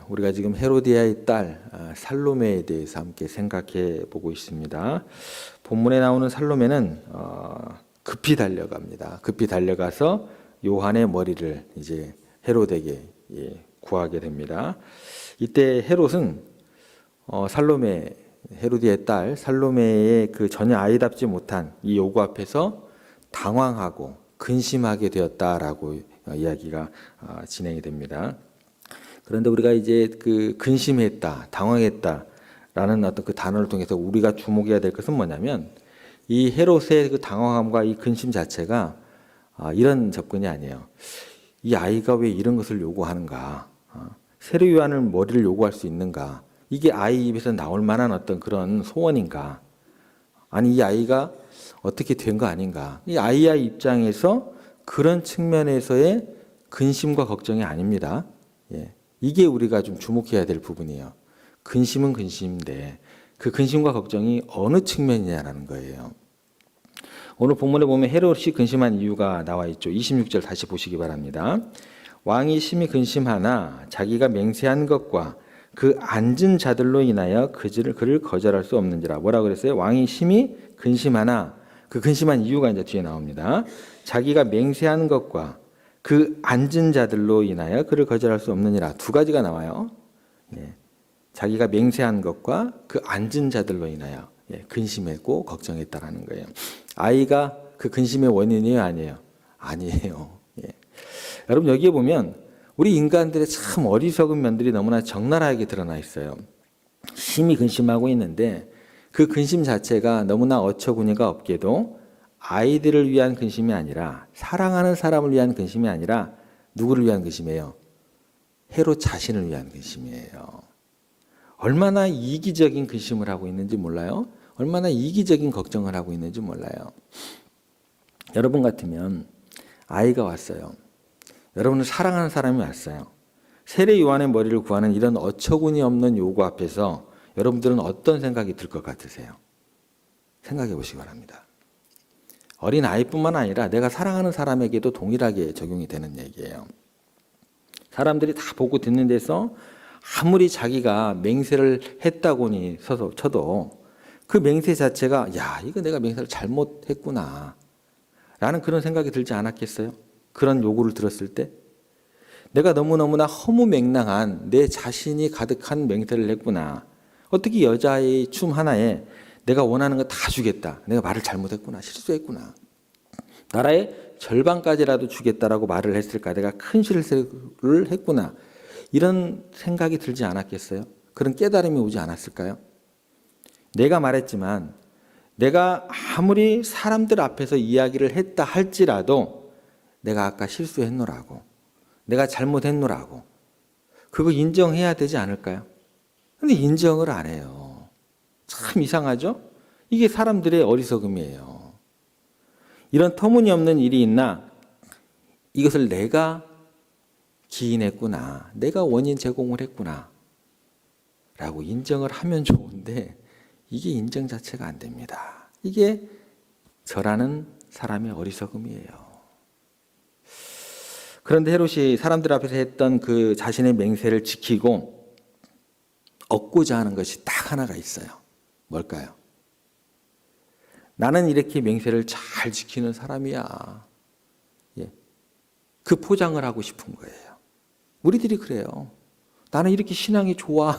우리가 지금 헤로디아의 딸 살로메에 대해서 함께 생각해 보고 있습니다. 본문에 나오는 살로메는 급히 달려갑니다. 급히 달려가서 요한의 머리를 이제 헤롯에게 구하게 됩니다. 이때 헤롯은 살로메, 헤로디아의 딸 살로메의 그 전혀 아이답지 못한 이 요구 앞에서 당황하고 근심하게 되었다라고 이야기가 진행이 됩니다. 그런데 우리가 이제 그 근심했다, 당황했다라는 어떤 그 단어를 통해서 우리가 주목해야 될 것은 뭐냐면 이 헤롯의 그 당황함과 이 근심 자체가 이런 접근이 아니에요. 이 아이가 왜 이런 것을 요구하는가? 세례 요한을 머리를 요구할 수 있는가? 이게 아이 입에서 나올 만한 어떤 그런 소원인가? 아니 이 아이가 어떻게 된 거 아닌가? 이 아이의 입장에서 그런 측면에서의 근심과 걱정이 아닙니다. 예. 이게 우리가 좀 주목해야 될 부분이에요. 근심은 근심인데 그 근심과 걱정이 어느 측면이냐라는 거예요. 오늘 본문에 보면 헤롯이 근심한 이유가 나와 있죠. 26절 다시 보시기 바랍니다. 왕이 심히 근심하나 자기가 맹세한 것과 그 앉은 자들로 인하여 그를 거절할 수 없는지라. 뭐라고 그랬어요? 왕이 심히 근심하나 그 근심한 이유가 이제 뒤에 나옵니다. 자기가 맹세한 것과 그 앉은 자들로 인하여 그를 거절할 수 없느니라. 두 가지가 나와요. 예. 자기가 맹세한 것과 그 앉은 자들로 인하여 근심했고 걱정했다라는 거예요. 아이가 그 근심의 원인이에요, 아니에요? 아니에요. 예. 여러분 여기에 보면 우리 인간들의 참 어리석은 면들이 너무나 적나라하게 드러나 있어요. 심히 근심하고 있는데 그 근심 자체가 너무나 어처구니가 없게도 아이들을 위한 근심이 아니라 사랑하는 사람을 위한 근심이 아니라 누구를 위한 근심이에요? 헤롯 자신을 위한 근심이에요. 얼마나 이기적인 근심을 하고 있는지 몰라요? 얼마나 이기적인 걱정을 하고 있는지 몰라요. 여러분 같으면 아이가 왔어요. 여러분을 사랑하는 사람이 왔어요. 세례 요한의 머리를 구하는 이런 어처구니 없는 요구 앞에서 여러분들은 어떤 생각이 들 것 같으세요? 생각해 보시기 바랍니다. 어린 아이뿐만 아니라 내가 사랑하는 사람에게도 동일하게 적용이 되는 얘기예요. 사람들이 다 보고 듣는 데서 아무리 자기가 맹세를 했다고니 쳐도 그 맹세 자체가 야 이거 내가 맹세를 잘못했구나 라는 그런 생각이 들지 않았겠어요? 그런 요구를 들었을 때 내가 너무너무나 허무맹랑한 내 자신이 가득한 맹세를 했구나. 어떻게 여자의 춤 하나에 내가 원하는 거 다 주겠다. 내가 말을 잘못했구나. 실수했구나. 나라의 절반까지라도 주겠다라고 말을 했을까. 내가 큰 실수를 했구나. 이런 생각이 들지 않았겠어요? 그런 깨달음이 오지 않았을까요? 내가 말했지만 내가 아무리 사람들 앞에서 이야기를 했다 할지라도 내가 아까 실수했노라고. 내가 잘못했노라고. 그거 인정해야 되지 않을까요? 근데 인정을 안 해요. 참 이상하죠? 이게 사람들의 어리석음이에요. 이런 터무니없는 일이 있나? 이것을 내가 기인했구나. 내가 원인 제공을 했구나. 라고 인정을 하면 좋은데 이게 인정 자체가 안 됩니다. 이게 저라는 사람의 어리석음이에요. 그런데 헤롯이 사람들 앞에서 했던 그 자신의 맹세를 지키고 얻고자 하는 것이 딱 하나가 있어요. 뭘까요? 나는 이렇게 맹세를 잘 지키는 사람이야. 예. 그 포장을 하고 싶은 거예요. 우리들이 그래요. 나는 이렇게 신앙이 좋아.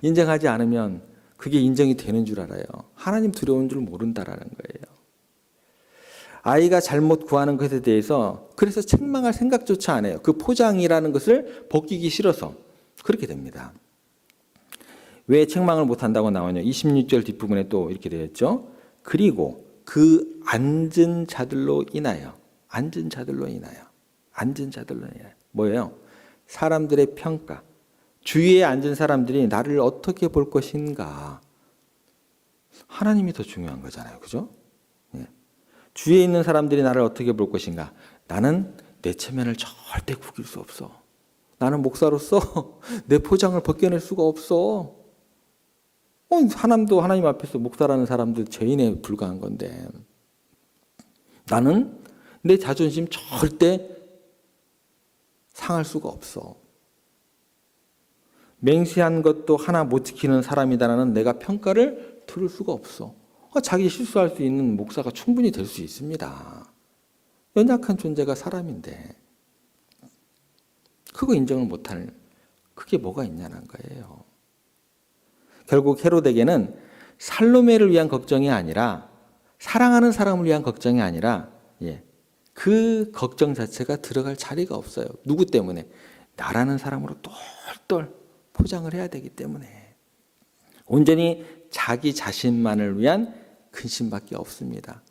인정하지 않으면 그게 인정이 되는 줄 알아요. 하나님 두려운 줄 모른다라는 거예요. 아이가 잘못 구하는 것에 대해서 그래서 책망할 생각조차 안 해요. 그 포장이라는 것을 벗기기 싫어서 그렇게 됩니다. 왜 책망을 못한다고 나오냐. 26절 뒷부분에 또 이렇게 되어 있죠. 그리고 그 앉은 자들로 인하여 뭐예요? 사람들의 평가. 주위에 앉은 사람들이 나를 어떻게 볼 것인가. 하나님이 더 중요한 거잖아요. 그죠? 예. 주위에 있는 사람들이 나를 어떻게 볼 것인가. 나는 내 체면을 절대 구길 수 없어. 나는 목사로서 내 포장을 벗겨낼 수가 없어. 하나님 앞에서 목사라는 사람들 죄인에 불과한 건데 나는 내 자존심 절대 상할 수가 없어. 맹세한 것도 하나 못 지키는 사람이다라는 내가 평가를 들을 수가 없어. 자기 실수할 수 있는 목사가 충분히 될 수 있습니다. 연약한 존재가 사람인데 그거 인정을 못할 그게 뭐가 있냐는 거예요. 결국 헤롯에게는 살로메를 위한 걱정이 아니라 사랑하는 사람을 위한 걱정이 아니라 그 걱정 자체가 들어갈 자리가 없어요. 누구 때문에? 나라는 사람으로 똘똘 포장을 해야 되기 때문에 온전히 자기 자신만을 위한 근심밖에 없습니다.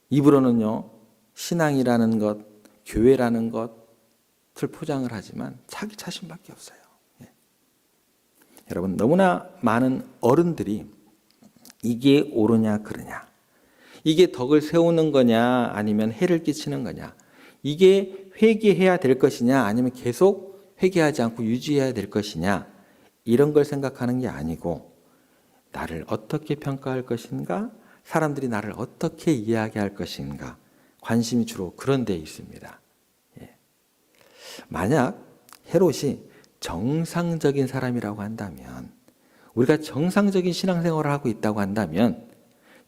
입으로는요, 신앙이라는 것, 교회라는 것을 포장을 하지만 자기 자신밖에 없어요. 여러분, 너무나 많은 어른들이 이게 옳으냐 그르냐, 이게 덕을 세우는 거냐 아니면 해를 끼치는 거냐, 이게 회개해야 될 것이냐 아니면 계속 회개하지 않고 유지해야 될 것이냐, 이런 걸 생각하는 게 아니고 나를 어떻게 평가할 것인가, 사람들이 나를 어떻게 이야기할 것인가, 관심이 주로 그런 데 있습니다. 만약 헤롯이 정상적인 사람이라고 한다면, 우리가 정상적인 신앙생활을 하고 있다고 한다면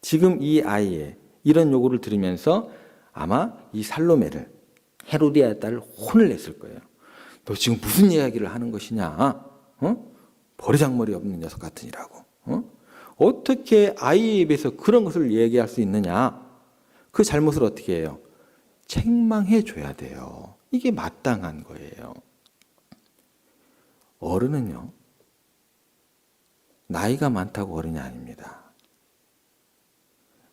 지금 이 아이의 이런 요구를 들으면서 아마 이 살로메를, 헤로디아의 딸을 혼을 냈을 거예요. 너 지금 무슨 이야기를 하는 것이냐? 버리장머리 없는 녀석 같으니라고. 어떻게 아이의 입에서 그런 것을 얘기할 수 있느냐? 그 잘못을 어떻게 해요? 책망해 줘야 돼요. 이게 마땅한 거예요. 어른은요, 나이가 많다고 어른이 아닙니다.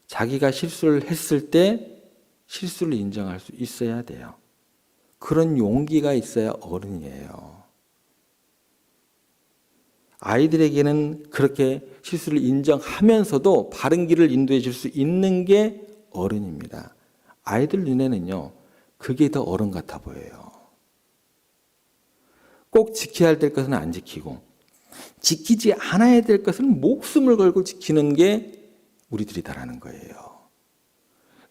자기가 실수를 했을 때 실수를 인정할 수 있어야 돼요. 그런 용기가 있어야 어른이에요. 아이들에게는 그렇게 실수를 인정하면서도 바른 길을 인도해 줄 수 있는 게 어른입니다. 아이들 눈에는요, 그게 더 어른 같아 보여요. 꼭 지켜야 될 것은 안 지키고 지키지 않아야 될 것은 목숨을 걸고 지키는 게 우리들이다라는 거예요.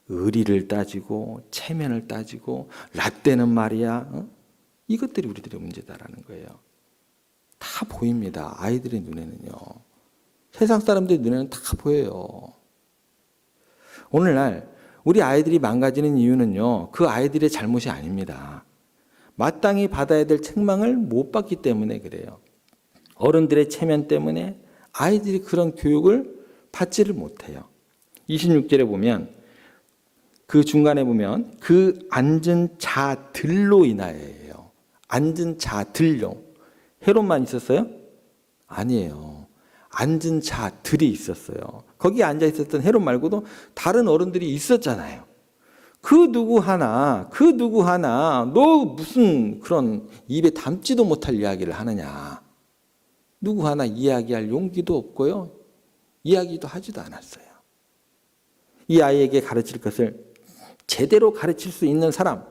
의리를 따지고 체면을 따지고 라떼는 말이야, 이것들이 우리들의 문제다라는 거예요. 다 보입니다. 아이들의 눈에는요. 세상 사람들의 눈에는 다 보여요. 오늘날 우리 아이들이 망가지는 이유는요, 그 아이들의 잘못이 아닙니다. 마땅히 받아야 될 책망을 못 받기 때문에 그래요. 어른들의 체면 때문에 아이들이 그런 교육을 받지를 못해요. 26절에 보면, 그 중간에 보면 그 앉은 자들로 인하여예요. 앉은 자들로. 헤롯만 있었어요? 아니에요. 앉은 자들이 있었어요. 거기 앉아 있었던 헤롯 말고도 다른 어른들이 있었잖아요. 그 누구 하나 너 무슨 그런 입에 담지도 못할 이야기를 하느냐. 누구 하나 이야기할 용기도 없고요. 이야기도 하지도 않았어요. 이 아이에게 가르칠 것을 제대로 가르칠 수 있는 사람,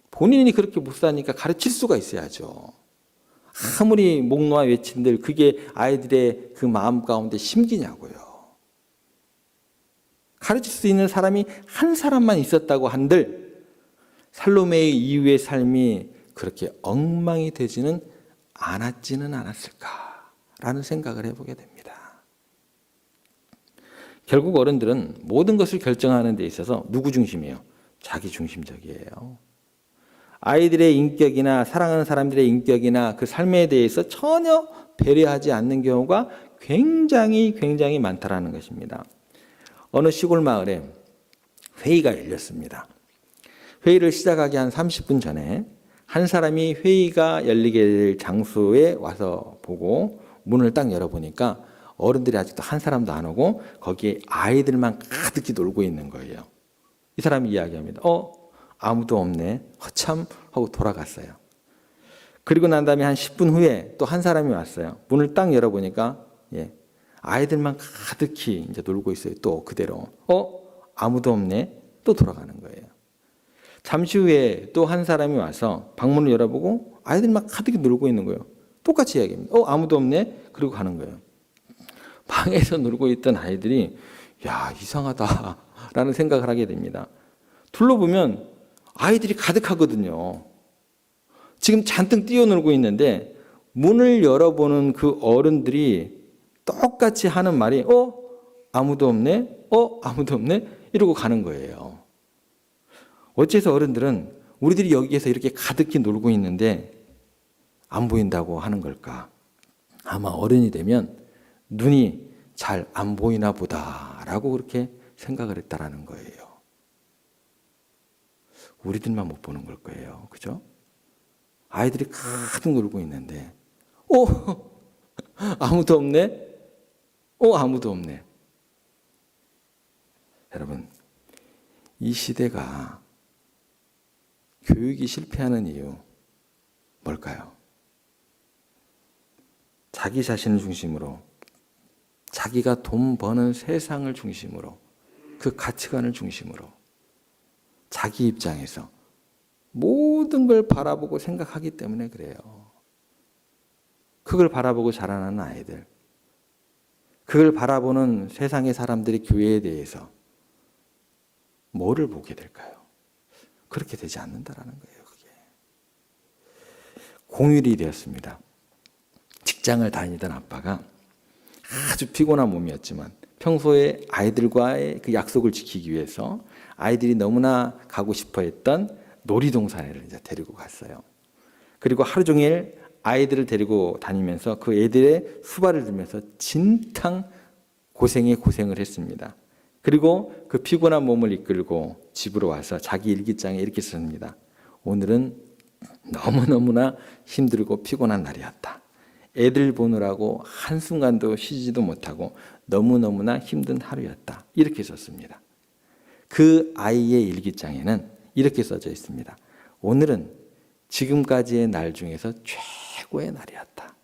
본인이 그렇게 못 사니까 가르칠 수가 있어야죠. 아무리 목 놓아 외친들 그게 아이들의 그 마음 가운데 심기냐고요. 가르칠 수 있는 사람이 한 사람만 있었다고 한들 살로메의 이후의 삶이 그렇게 엉망이 되지는 않았지는 않았을까라는 생각을 해보게 됩니다. 결국 어른들은 모든 것을 결정하는 데 있어서 누구 중심이에요? 자기 중심적이에요. 아이들의 인격이나 사랑하는 사람들의 인격이나 그 삶에 대해서 전혀 배려하지 않는 경우가 굉장히 많다라는 것입니다. 어느 시골 마을에 회의가 열렸습니다. 회의를 시작하기 한 30분 전에 한 사람이 회의가 열리게 될 장소에 와서 보고 문을 딱 열어보니까 어른들이 아직도 한 사람도 안 오고 거기에 아이들만 가득히 놀고 있는 거예요. 이 사람이 이야기합니다. 아무도 없네. 허참 하고 돌아갔어요. 그리고 난 다음에 한 10분 후에 또 한 사람이 왔어요. 문을 딱 열어보니까 아이들만 가득히 이제 놀고 있어요. 또 그대로. 아무도 없네. 또 돌아가는 거예요. 잠시 후에 또 한 사람이 와서 방문을 열어보고 아이들만 가득히 놀고 있는 거예요. 똑같이 이야기합니다. 아무도 없네. 그리고 가는 거예요. 방에서 놀고 있던 아이들이 야, 이상하다라는 생각을 하게 됩니다. 둘러보면 아이들이 가득하거든요. 지금 잔뜩 뛰어놀고 있는데 문을 열어보는 그 어른들이 똑같이 하는 말이 아무도 없네? 아무도 없네? 이러고 가는 거예요. 어째서 어른들은 우리들이 여기에서 이렇게 가득히 놀고 있는데 안 보인다고 하는 걸까? 아마 어른이 되면 눈이 잘 안 보이나 보다라고 그렇게 생각을 했다라는 거예요. 우리들만 못 보는 걸 거예요. 그죠? 아이들이 가득 놀고 있는데 아무도 없네? 아무도 없네. 여러분, 이 시대가 교육이 실패하는 이유 뭘까요? 자기 자신을 중심으로, 자기가 돈 버는 세상을 중심으로, 그 가치관을 중심으로 자기 입장에서 모든 걸 바라보고 생각하기 때문에 그래요. 그걸 바라보고 자라나는 아이들, 그걸 바라보는 세상의 사람들이 교회에 대해서 뭐를 보게 될까요? 그렇게 되지 않는다라는 거예요. 그게. 공휴일이 되었습니다. 직장을 다니던 아빠가 아주 피곤한 몸이었지만 평소에 아이들과의 그 약속을 지키기 위해서 아이들이 너무나 가고 싶어 했던 놀이동산을 이제 데리고 갔어요. 그리고 하루 종일 아이들을 데리고 다니면서 그 애들의 수발을 들면서 진탕 고생에 고생을 했습니다. 그리고 그 피곤한 몸을 이끌고 집으로 와서 자기 일기장에 이렇게 씁니다. 오늘은 너무너무나 힘들고 피곤한 날이었다. 애들 보느라고 한순간도 쉬지도 못하고 너무너무나 힘든 하루였다. 이렇게 썼습니다. 그 아이의 일기장에는 이렇게 써져 있습니다. 오늘은 지금까지의 날 중에서 최고의 날이었다.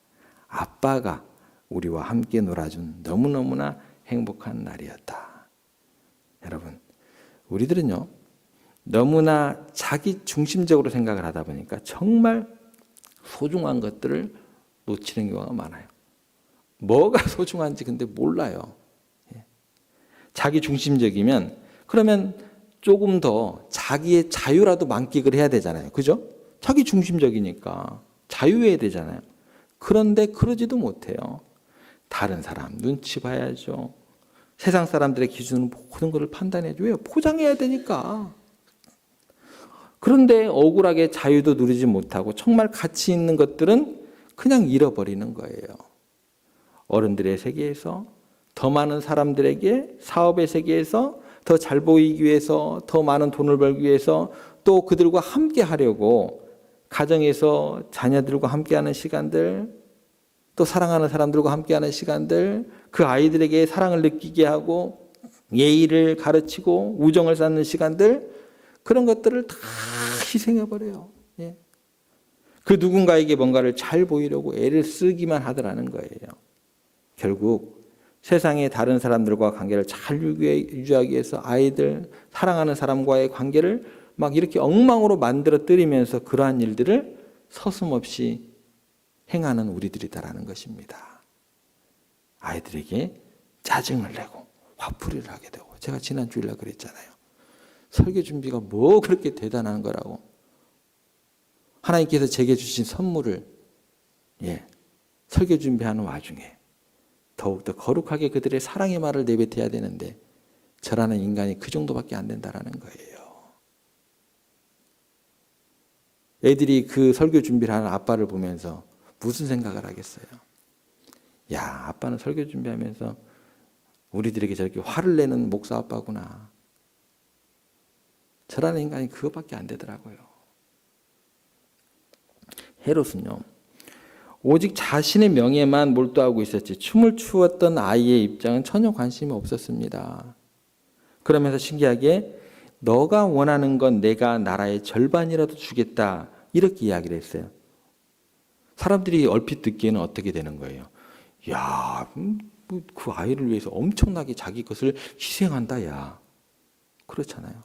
아빠가 우리와 함께 놀아준 너무너무나 행복한 날이었다. 여러분, 우리들은요, 너무나 자기 중심적으로 생각을 하다 보니까 정말 소중한 것들을 놓치는 경우가 많아요. 뭐가 소중한지 근데 몰라요. 자기 중심적이면 그러면 조금 더 자기의 자유라도 만끽을 해야 되잖아요. 그죠? 자기 중심적이니까 자유해야 되잖아요. 그런데 그러지도 못해요. 다른 사람 눈치 봐야죠. 세상 사람들의 기준으로 모든 것을 판단해줘. 왜요? 포장해야 되니까. 그런데 억울하게 자유도 누리지 못하고 정말 가치 있는 것들은 그냥 잃어버리는 거예요. 어른들의 세계에서, 더 많은 사람들에게, 사업의 세계에서 더 잘 보이기 위해서, 더 많은 돈을 벌기 위해서, 또 그들과 함께 하려고 가정에서 자녀들과 함께하는 시간들, 또 사랑하는 사람들과 함께하는 시간들, 그 아이들에게 사랑을 느끼게 하고 예의를 가르치고 우정을 쌓는 시간들, 그런 것들을 다 희생해버려요. 예. 그 누군가에게 뭔가를 잘 보이려고 애를 쓰기만 하더라는 거예요. 결국 세상의 다른 사람들과 관계를 잘 유지하기 위해서 아이들, 사랑하는 사람과의 관계를 막 이렇게 엉망으로 만들어뜨리면서 그러한 일들을 서슴없이 행하는 우리들이다라는 것입니다. 아이들에게 짜증을 내고 화풀이를 하게 되고, 제가 지난 주일날 그랬잖아요. 설교 준비가 뭐 그렇게 대단한 거라고. 하나님께서 제게 주신 선물을 설교 준비하는 와중에 더욱더 거룩하게 그들의 사랑의 말을 내뱉어야 되는데 저라는 인간이 그 정도밖에 안 된다라는 거예요. 애들이 그 설교 준비를 하는 아빠를 보면서 무슨 생각을 하겠어요? 야, 아빠는 설교 준비하면서 우리들에게 저렇게 화를 내는 목사 아빠구나. 저라는 인간이 그것밖에 안 되더라고요. 헤롯은요, 오직 자신의 명예만 몰두하고 있었지 춤을 추었던 아이의 입장은 전혀 관심이 없었습니다. 그러면서 신기하게 너가 원하는 건 내가 나라의 절반이라도 주겠다, 이렇게 이야기를 했어요. 사람들이 얼핏 듣기에는 어떻게 되는 거예요? 야, 그 아이를 위해서 엄청나게 자기 것을 희생한다, 야. 그렇잖아요.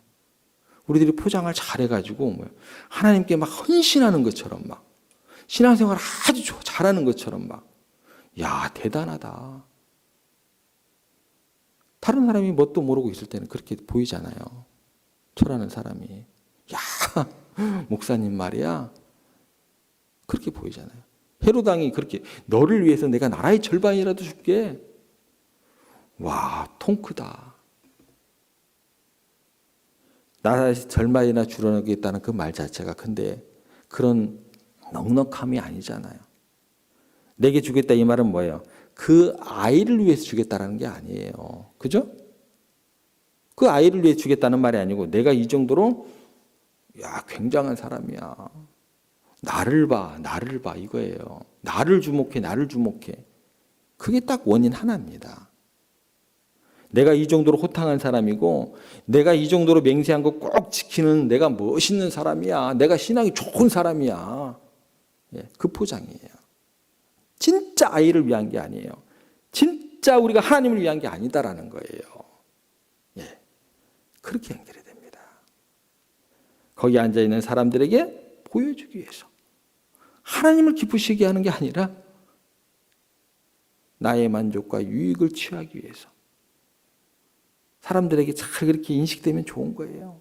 우리들이 포장을 잘해가지고 하나님께 막 헌신하는 것처럼 막 신앙생활을 아주 잘하는 것처럼 막, 야, 대단하다. 다른 사람이 뭣도 모르고 있을 때는 그렇게 보이잖아요. 저라는 사람이. 야, 목사님 말이야. 그렇게 보이잖아요. 헤롯 왕이 그렇게 너를 위해서 내가 나라의 절반이라도 줄게. 와, 통 크다. 나라의 절반이나 줄어들겠다는 그 말 자체가 큰데 그런 넉넉함이 아니잖아요. 내게 주겠다 이 말은 뭐예요? 그 아이를 위해서 주겠다라는 게 아니에요. 그죠? 그 아이를 위해 주겠다는 말이 아니고 내가 이 정도로 야, 굉장한 사람이야. 나를 봐 이거예요. 나를 주목해. 그게 딱 원인 하나입니다. 내가 이 정도로 호탕한 사람이고 내가 이 정도로 맹세한 거 꼭 지키는 내가 멋있는 사람이야. 내가 신앙이 좋은 사람이야. 예, 그 포장이에요. 진짜 아이를 위한 게 아니에요. 진짜 우리가 하나님을 위한 게 아니다라는 거예요. 예, 그렇게 연결이 됩니다. 거기 앉아있는 사람들에게 보여주기 위해서 하나님을 기쁘시게 하는 게 아니라 나의 만족과 유익을 취하기 위해서 사람들에게 잘 그렇게 인식되면 좋은 거예요.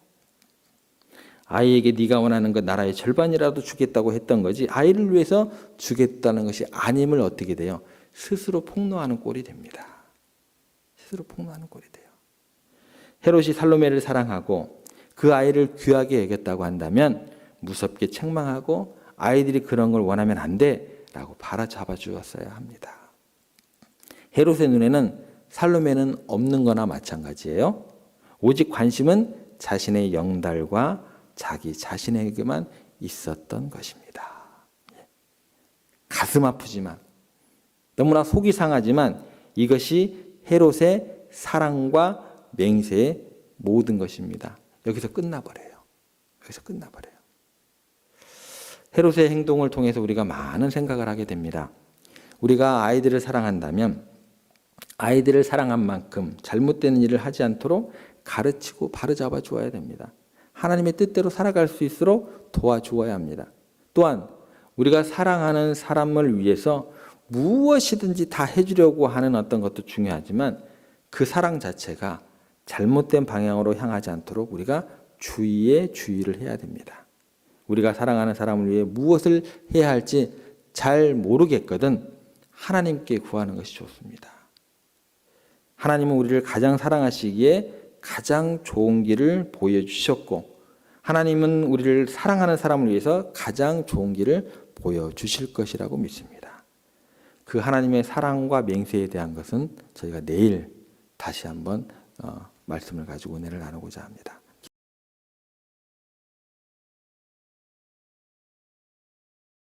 아이에게 네가 원하는 것 나라의 절반이라도 주겠다고 했던 거지 아이를 위해서 주겠다는 것이 아님을 어떻게 돼요? 스스로 폭로하는 꼴이 됩니다. 스스로 폭로하는 꼴이 돼요. 헤롯이 살로메를 사랑하고 그 아이를 귀하게 여겼다고 한다면 무섭게 책망하고 아이들이 그런 걸 원하면 안 돼 라고 바로잡아 주었어야 합니다. 헤롯의 눈에는 살로메는 없는 거나 마찬가지예요. 오직 관심은 자신의 영달과 자기 자신에게만 있었던 것입니다. 가슴 아프지만 너무나 속이 상하지만 이것이 헤롯의 사랑과 맹세의 모든 것입니다. 여기서 끝나버려요. 헤롯의 행동을 통해서 우리가 많은 생각을 하게 됩니다. 우리가 아이들을 사랑한다면 아이들을 사랑한 만큼 잘못되는 일을 하지 않도록 가르치고 바로잡아 주어야 됩니다. 하나님의 뜻대로 살아갈 수 있도록 도와주어야 합니다. 또한 우리가 사랑하는 사람을 위해서 무엇이든지 다 해주려고 하는 어떤 것도 중요하지만 그 사랑 자체가 잘못된 방향으로 향하지 않도록 우리가 주의를 해야 됩니다. 우리가 사랑하는 사람을 위해 무엇을 해야 할지 잘 모르겠거든 하나님께 구하는 것이 좋습니다. 하나님은 우리를 가장 사랑하시기에 가장 좋은 길을 보여주셨고 하나님은 우리를 사랑하는 사람을 위해서 가장 좋은 길을 보여주실 것이라고 믿습니다. 그 하나님의 사랑과 맹세에 대한 것은 저희가 내일 다시 한번 말씀을 가지고 은혜를 나누고자 합니다.